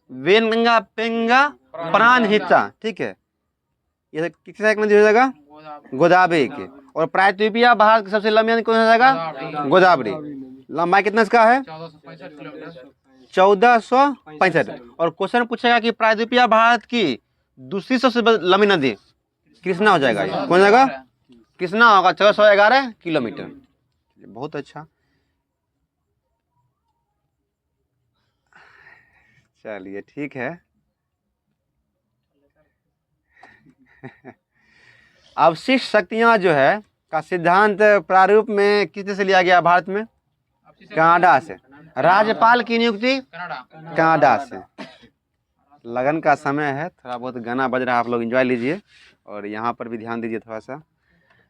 वेनगंगा, पेंगा, प्राणहिता। ठीक है, ये किस सहायक नदी हो जाएगा? गोदावरी के। और प्रायद्वीपीय भारत की सबसे लंबी नदी कौन सा जाएगा? गोदावरी। लंबाई कितना इसका है? 1465। और क्वेश्चन पूछेगा कि प्रायद्वीपीय भारत की दूसरी सबसे लंबी नदी कृष्णा हो जाएगा। ये कौन जाएगा? कृष्णा होगा, 1411 किलोमीटर। बहुत अच्छा। चलिए ठीक है। अवशिष्ट शक्तियां जो है का सिद्धांत प्रारूप में किस से लिया गया? भारत में कनाडा से। राज्यपाल की नियुक्ति कनाडा से। लगन का समय है, थोड़ा बहुत गाना बज रहा है, आप लोग एंजॉय लीजिए और यहाँ पर भी ध्यान दीजिए थोड़ा सा।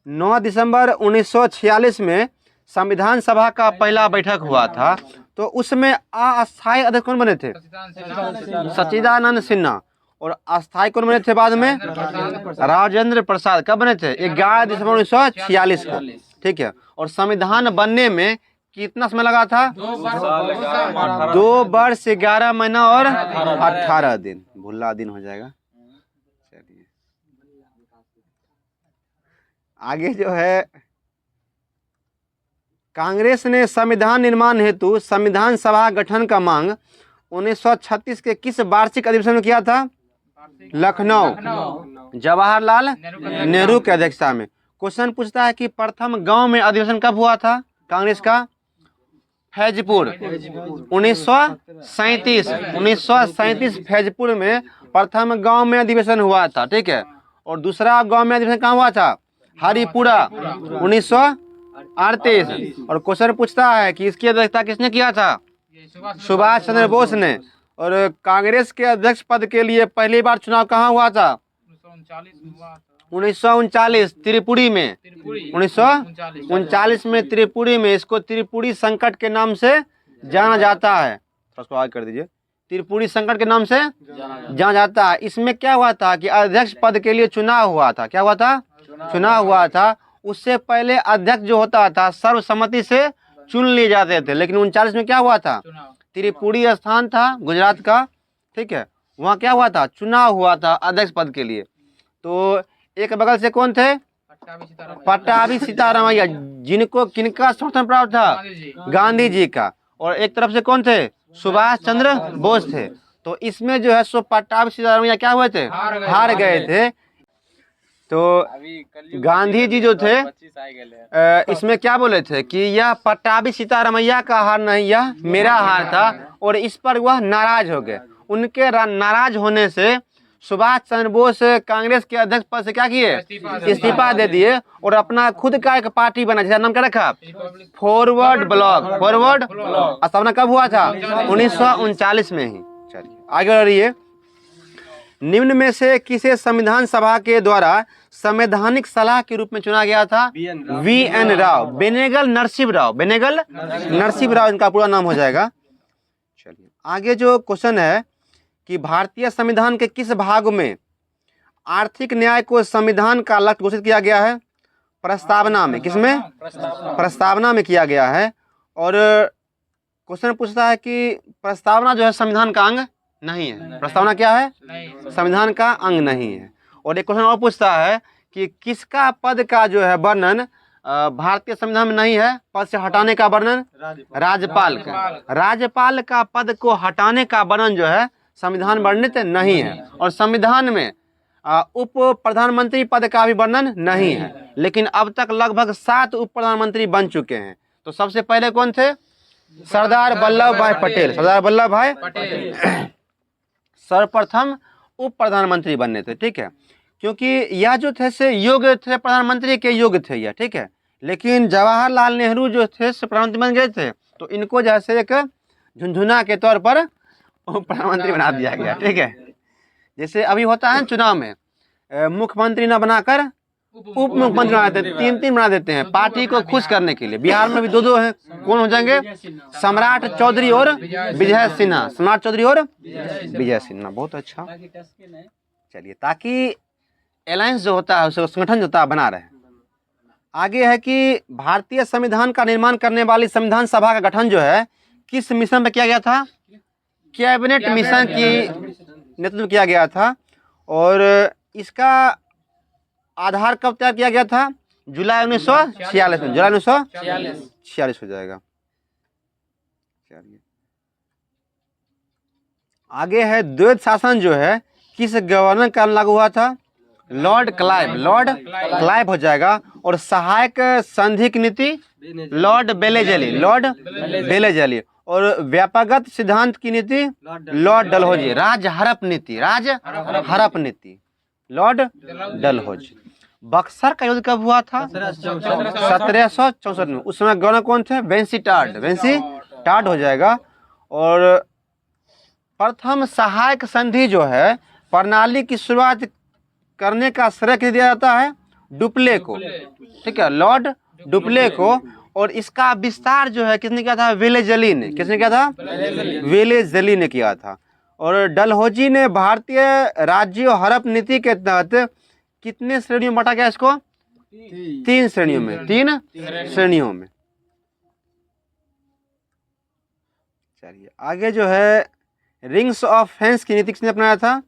9 दिसंबर 1946 में संविधान सभा का पहला बैठक हुआ था, तो उसमें अस्थायी अध्यक्ष कौन बने थे? सच्चिदानंद सिन्हा। और अस्थायी कौन बने थे बाद में? राजेंद्र प्रसाद। कब बने थे? 11 दिसंबर 1946 को। ठीक है, और संविधान बनने में कितना समय लगा था? 2 वर्ष 11 महीना और 18 दिन। भुल्ला दिन हो जाएगा। चलिए आगे जो है, कांग्रेस ने संविधान निर्माण हेतु संविधान सभा गठन का मांग 1936 के किस वार्षिक अधिवेशन में किया था? लखनऊ, जवाहरलाल नेहरू की अध्यक्षता में। क्वेश्चन पूछता है कि प्रथम गांव में अधिवेशन कब हुआ था कांग्रेस का? फैजपुर। 1937 फैजपुर में प्रथम गांव में अधिवेशन हुआ था। ठीक है, और दूसरा गांव में अधिवेशन कहाँ हुआ था? हरिपुरा, 1938। और क्वेश्चन पूछता है कि इसकी अध्यक्षता किसने किया था? सुभाष चंद्र बोस ने। और कांग्रेस के अध्यक्ष पद के लिए पहली बार चुनाव कहाँ हुआ था? 1939 त्रिपुरी में। 1939 में त्रिपुरी में। इसको त्रिपुरी संकट के नाम से जाना जाता है। थोड़ा आगे कर दीजिए। त्रिपुरी संकट के नाम से जाना जाता है। इसमें क्या हुआ था कि अध्यक्ष पद के लिए चुनाव हुआ था। क्या हुआ था? चुनाव हुआ था। उससे पहले अध्यक्ष जो होता था सर्वसम्मति से चुन लिए जाते थे, लेकिन 39 में क्या हुआ था? त्रिपुरी स्थान था गुजरात का। ठीक है, वहाँ क्या हुआ था? चुनाव हुआ था अध्यक्ष पद के लिए। तो एक बगल से कौन थे? पट्टाभी सीतारामैया, जिनको किनका समर्थन प्राप्त था? गांधी जी का। और एक तरफ से कौन थे? सुभाष चंद्र बोस थे। तो इसमें जो है सो पट्टाभी सीतारामैया क्या हुए थे? हार गए थे। तो गांधी जी जो थे इसमें क्या बोले थे कि यह पट्टाभी सीतारामैया का हार नहीं, यह मेरा हार था। और इस पर वह नाराज हो गए। उनके नाराज होने से सुभाष चंद्र बोस कांग्रेस के अध्यक्ष पद से क्या किए? इस्तीफा दे दिए और अपना खुद का एक पार्टी बना, जिसका नाम क्या रखा? Forward block. फॉरवर्ड स्थापना कब हुआ था? 1939 में ही। चलिए आगे बढ़िए। निम्न में से किसे संविधान सभा के द्वारा संवैधानिक सलाह के रूप में चुना गया था? वी.एन. राव। बेनेगल नरसिंह राव। बेनेगल नरसिंह राव इनका पूरा नाम हो जाएगा। चलिए आगे जो क्वेश्चन है कि भारतीय संविधान के किस भाग में आर्थिक न्याय को संविधान का लक्ष्य घोषित किया गया है? प्रस्तावना में। किसमें? प्रस्तावना में किया गया है। और क्वेश्चन पूछता है कि प्रस्तावना जो है संविधान का अंग नहीं है। प्रस्तावना क्या है? संविधान का अंग नहीं है। और एक क्वेश्चन और पूछता है कि किसका पद का जो है वर्णन भारतीय संविधान में नहीं है? पद से हटाने का वर्णन राज्यपाल का। राज्यपाल का पद को हटाने का वर्णन जो है संविधान वर्णित नहीं है। और संविधान में उप प्रधानमंत्री पद का भी वर्णन नहीं है। लेकिन अब तक लगभग 7 उप प्रधानमंत्री बन चुके हैं। तो सबसे पहले कौन थे? सरदार वल्लभ भाई पटेल। सरदार वल्लभ भाई पटेल सर्वप्रथम उप प्रधानमंत्री बनने थे। ठीक है, क्योंकि यह जो थे से योग्य थे, प्रधानमंत्री के योग्य थे यह। ठीक है, लेकिन जवाहरलाल नेहरू जो थे प्रधानमंत्री बन गए थे, तो इनको जैसे एक झुनझुना के तौर पर प्रधानमंत्री बना दिया गया। ठीक है, जैसे अभी होता है चुनाव में मुख्यमंत्री न बनाकर उप मुख्यमंत्री बना देते, 3 बना देते हैं पार्टी को खुश करने के लिए। बिहार में भी 2 हैं। कौन हो जाएंगे? सम्राट चौधरी और विजय सिन्हा। सम्राट चौधरी और विजय सिन्हा। बहुत अच्छा। चलिए, ताकि अलायंस जो होता है, संगठन जो होता है, बना रहे। आगे है कि भारतीय संविधान का निर्माण करने वाली संविधान सभा का गठन जो है किस मिशन पे किया गया था? कैबिनेट मिशन की नेतृत्व किया गया था। और इसका आधार कब तैयार किया गया था? जुलाई 1946 में। जुलाई 1946 हो जाएगा। आगे है द्वैध शासन जो है किस गवर्नर का लागू हुआ था? Lord Clive. लॉर्ड क्लाइव हो जाएगा। और सहायक संधिक नीति लॉर्ड बेलेजली। लॉर्ड बेलेजली। और व्यापकगत सिद्धांत की नीति लॉर्ड डलहौजी। राज हड़प नीति। राज हड़प नीति लॉर्ड डलहौजी। बक्सर का युद्ध कब हुआ था? 1764 में। उस समय गवर्नर कौन थे? वेंसीटार्ड। वेंसीटार्ड हो जाएगा। और प्रथम सहायक संधि जो है प्रणाली की शुरुआत करने का श्रेय किसे दिया जाता है? डुप्ले को। ठीक है, लॉर्ड डुप्ले को। और इसका विस्तार जो है किसने किया था? वेलेजली ने। किसने किया था? वेलेजली ने किया था। और डलहौजी ने भारतीय राज्यों हड़प नीति के तहत कितने श्रेणियों में बांटा गया इसको? 3 श्रेणियों में। 3 श्रेणियों में। चलिए आगे जो है रिंग्स ऑफ फेंस की नीति किसने अपनाया था?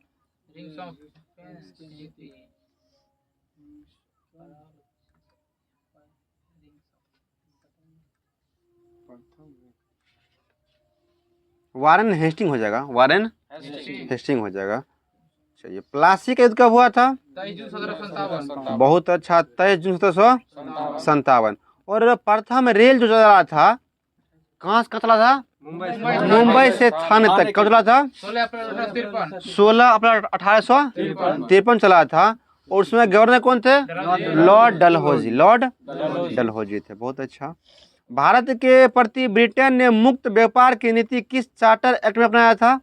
वारेन हेस्टिंग हो जाएगा। वारेन हेस्टिंग हो जाएगा। चलिए, प्लासी का युद्ध कब हुआ था? 23 जून 1757। बहुत अच्छा, 23 जून 1757। और प्रथम रेल जो चला था कहाँ से चला था? मुंबई से थाने तक। कब चला था? 16 अप्रैल 1853 चला था। और उसमें गवर्नर कौन थे? लॉर्ड डलहौजी। लॉर्ड डलहौजी थे। बहुत अच्छा। भारत के प्रति ब्रिटेन ने मुक्त व्यापार की नीति किस चार्टर एक्ट में अपनाया था?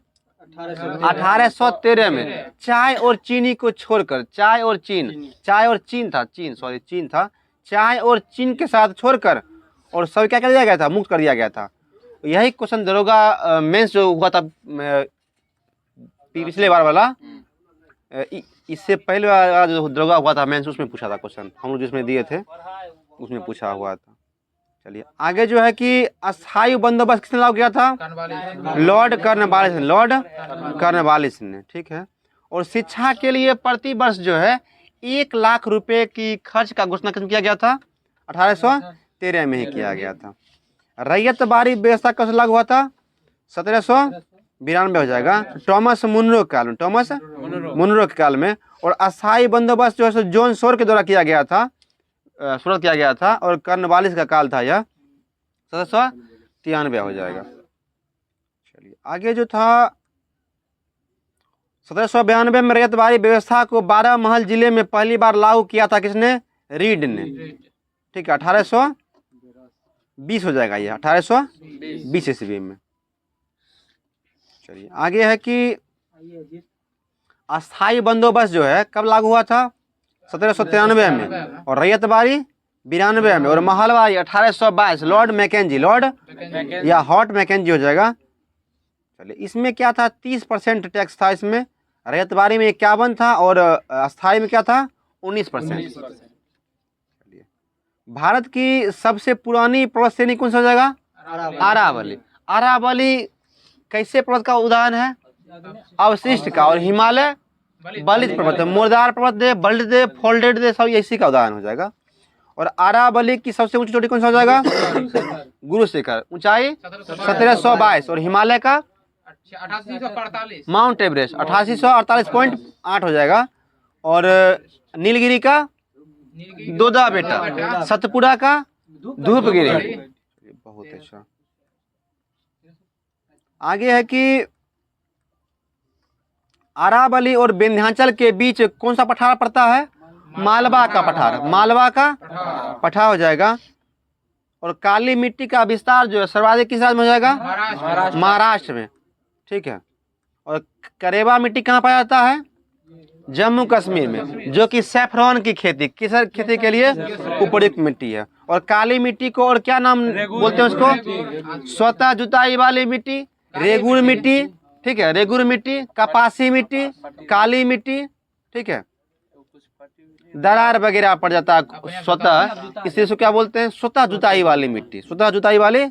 1813 में। चाय और चीनी को छोड़कर। चाय और चीन था। चीन था। चाय और चीन के साथ छोड़कर और सब क्या कर दिया गया था? मुक्त कर दिया गया था। यही क्वेश्चन दरोगा मेंस जो हुआ था पिछले बार वाला, इससे पहले वाला जो दरोगा हुआ था मेंस, उसमें पूछा था क्वेश्चन। हम लोग जिसमें दिए थे उसमें पूछा हुआ था। चलिए आगे जो है कि अस्थायी बंदोबस्त किसने लागू किया था? Lord Cornwallis. लॉर्ड कॉर्नवालिस ने। ठीक है। और शिक्षा के लिए प्रति वर्ष जो है 1 लाख रुपए की खर्च का घोषणा कब किया गया था? 1813 में ही किया गया था। रैयत बारी व्यवस्था कब से लागू हुआ था? 1792 हो जाएगा, टॉमस मुनरो के काल में, टॉमस मुनरो के काल में। और अस्थायी बंदोबस्त जो है जॉन शोर के द्वारा किया गया था, सूरत किया गया था, और कर्नवालिस का काल था यह, 1793 हो जाएगा। चलिए आगे जो था 1792 में रैयत बारी व्यवस्था को 12 महल जिले में पहली बार लागू किया था किसने? रीड ने। ठीक है, 1820 हो जाएगा ये, 1820 ईस्वी में। चलिए आगे है कि अस्थाई बंदोबस्त जो है कब लागू हुआ था? 1793 में, और रैयत बारी 92 में, और महलबारी 1822, लॉर्ड मैकेंजी, लॉर्ड या हॉट मैकेंजी हो जाएगा। चलिए इसमें क्या था? 30% टैक्स था इसमें। रैयत बारी में 51 था, और अस्थाई में क्या था? 19%। भारत की सबसे पुरानी पर्वत श्रेणी कौन सा हो जाएगा? अरावली। अरावली कैसे पर्वत का उदाहरण है? अवशिष्ट का। और हिमालय बलित पर्वत, मुर्दार पर्वत दे, बलित दे, फोल्डेड दे, सब इसी का उदाहरण हो जाएगा। और अरावली की सबसे ऊंची चोटी कौन सा हो जाएगा? गुरु शिखर, ऊंचाई 1722। और हिमालय का 8848 माउंट एवरेस्ट 8848.8 हो जाएगा। और नीलगिरी का दोदा बेटा, सतपुड़ा का धूपगिरी। बहुत अच्छा। आगे है कि अरावली और विंध्याचल के बीच कौन सा पठार पड़ता है? मालवा का पठार, मालवा का पठार हो जाएगा। और काली मिट्टी का विस्तार जो है सर्वाधिक किस राज्य में हो जाएगा? महाराष्ट्र में। ठीक है। और करेवा मिट्टी कहाँ पाया जाता है? जम्मू कश्मीर में, जो कि सैफरॉन की खेती, किस खेती के लिए उपयुक्त मिट्टी है। और काली मिट्टी को और क्या नाम बोलते हैं उसको? स्वतः जुताई वाली मिट्टी, रेगुर मिट्टी, ठीक है, रेगुर मिट्टी, कपासी मिट्टी, काली मिट्टी, ठीक है, दरार वगैरह पड़ जाता है स्वतः, इसलिए इसको क्या बोलते हैं? स्वतः जुताई वाली मिट्टी, स्वतः जुताई वाली।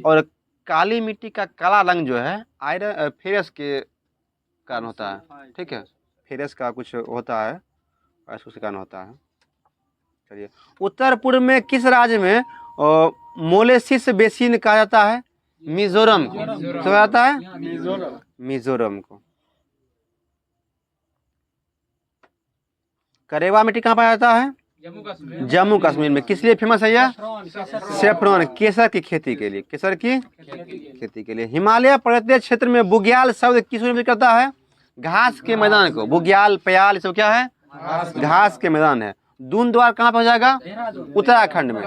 और काली मिट्टी का काला रंग जो है आयरन फेरस के कारण होता है। ठीक है, फेरस का कुछ होता है, उसके कारण होता है। चलिए उत्तर पूर्व में किस राज्य में मोलेसिस बेसिन कहा जाता है? मिजोरम को। तो जाता है मिजोरम को। करेवा मिट्टी कहाँ पाया जाता है? जम्मू कश्मीर में। किस लिए फेमस है यह? सेफ्रॉन, केसर की खेती के लिए, केसर की खेती के लिए। हिमालय पर्वतीय क्षेत्र में बुग्याल शब्द किस रूप में करता है? घास के मैदान को। बुग्याल, प्याल सब क्या है? घास के मैदान है। दून द्वार कहाँ पर हो जाएगा? उत्तराखंड में।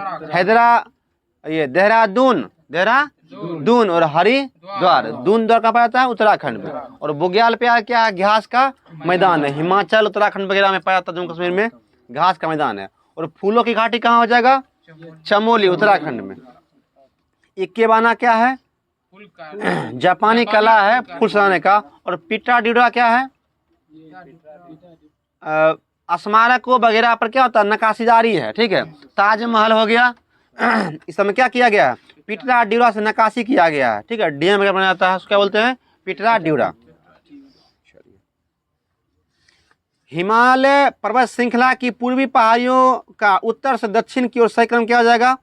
ये देहरादून, देहरादून और हरिद्वार, दून द्वार कहाँ पाया जाता है? उत्तराखंड में। और बुग्याल प्याल क्या है? घास का मैदान है। हिमाचल, उत्तराखंड वगैरह में पाया जाता है, जम्मू कश्मीर में घास का मैदान है। और फूलों की घाटी कहाँ हो जाएगा? चमोली, उत्तराखंड में। इक्केबाना क्या है? जापानी कला है फूल सजाने का। और पिटा डिडा क्या है? स्मारकों वगैरह पर क्या होता है? नक्काशीदारी है। ठीक है, ताजमहल हो गया, इस समय क्या किया गया है? पिटरा ड्यूरा से नक्काशी किया गया है। ठीक है, डीएम वगैरह बनाया जाता है, उसको क्या बोलते हैं? पिटरा ड्यूरा। हिमालय पर्वत श्रृंखला की पूर्वी पहाड़ियों का उत्तर से दक्षिण की ओर सही क्रम क्या हो जाएगा?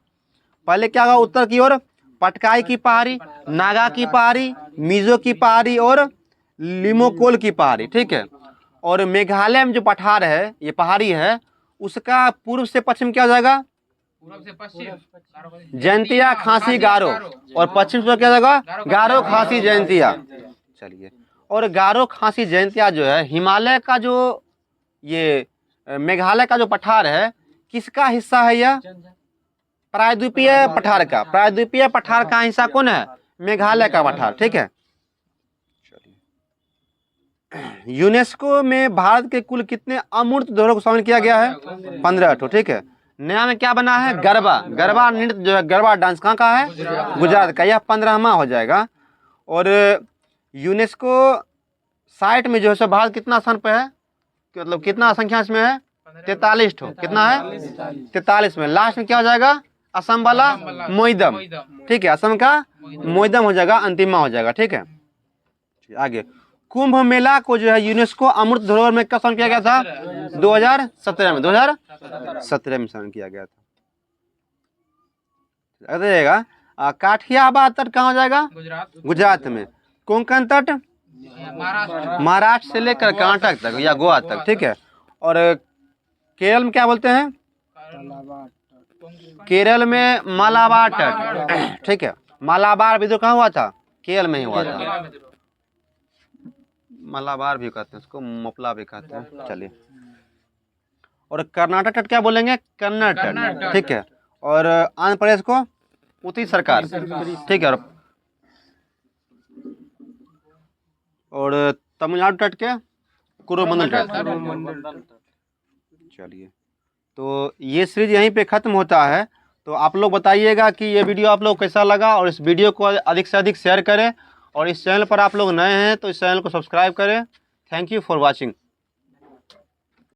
पहले क्या होगा? उत्तर की ओर पटकाई की पहाड़ी, नागा की पहाड़ी, मिजो की पहाड़ी और लिमोकोल की पहाड़ी। ठीक है। और मेघालय में जो पठार है, ये पहाड़ी है, उसका पूर्व से पश्चिम क्या हो जाएगा? पूर्व से पश्चिम जयंतिया, खासी, गारो। और पश्चिम से क्या हो जाएगा? गारो, खासी, जयंतिया। चलिए, और गारो, खासी, जयंतिया जो है हिमालय का जो ये मेघालय का जो पठार है, किसका हिस्सा है यह? प्रायद्वीपीय पठार का। प्रायद्वीपीय पठार का हिस्सा कौन है? मेघालय का पठार। ठीक है। यूनेस्को में भारत के कुल कितने अमूर्त धरोहरों को शामिल किया गया है? 15 ठो। ठीक है। नया में क्या बना है? गरबा। गरबा नृत्य जो है, गरबा डांस कहाँ का है? गुजरात का। यह 15वां हो जाएगा। और यूनेस्को साइट में जो है भारत कितना स्थान पे है? मतलब कितना संख्या इसमें है? 43 ठो। कितना है? 43 में। लास्ट में क्या हो जाएगा? असम वाला मोइदम। ठीक है, असम का मोइदम हो जाएगा, अंतिमा हो जाएगा। ठीक है। आगे, कुंभ मेला को जो है यूनेस्को अमृत धरोहर में कब शामिल किया गया था? 2017 में, 2017 में शामिल किया गया था। जाएगा काठियावाड़ तट कहाँ हो जाएगा? गुजरात, गुजरात में। कोंकण तट महाराष्ट्र, महाराष्ट्र से लेकर कर्नाटक तक या गोवा तक, ठीक है। और केरल में क्या बोलते हैं? केरल में मालाबार तट, ठीक है। मालाबार विद्रोह कहाँ हुआ था? केरल में ही हुआ था। मालाबार भी कहते हैं उसको, मपला भी कहते हैं। चलिए, और कर्नाटक तट क्या बोलेंगे? कन्नड़ तट, ठीक है। और आंध्र प्रदेश को उत्तरी सरकार, ठीक है। और तमिलनाडु तट के कोरोमंडल तट। चलिए, तो ये सीरीज यहीं पे ख़त्म होता है। तो आप लोग बताइएगा कि ये वीडियो आप लोग कैसा लगा, और इस वीडियो को अधिक से अधिक शेयर करें, और इस चैनल पर आप लोग नए हैं तो इस चैनल को सब्सक्राइब करें। Thank you for watching.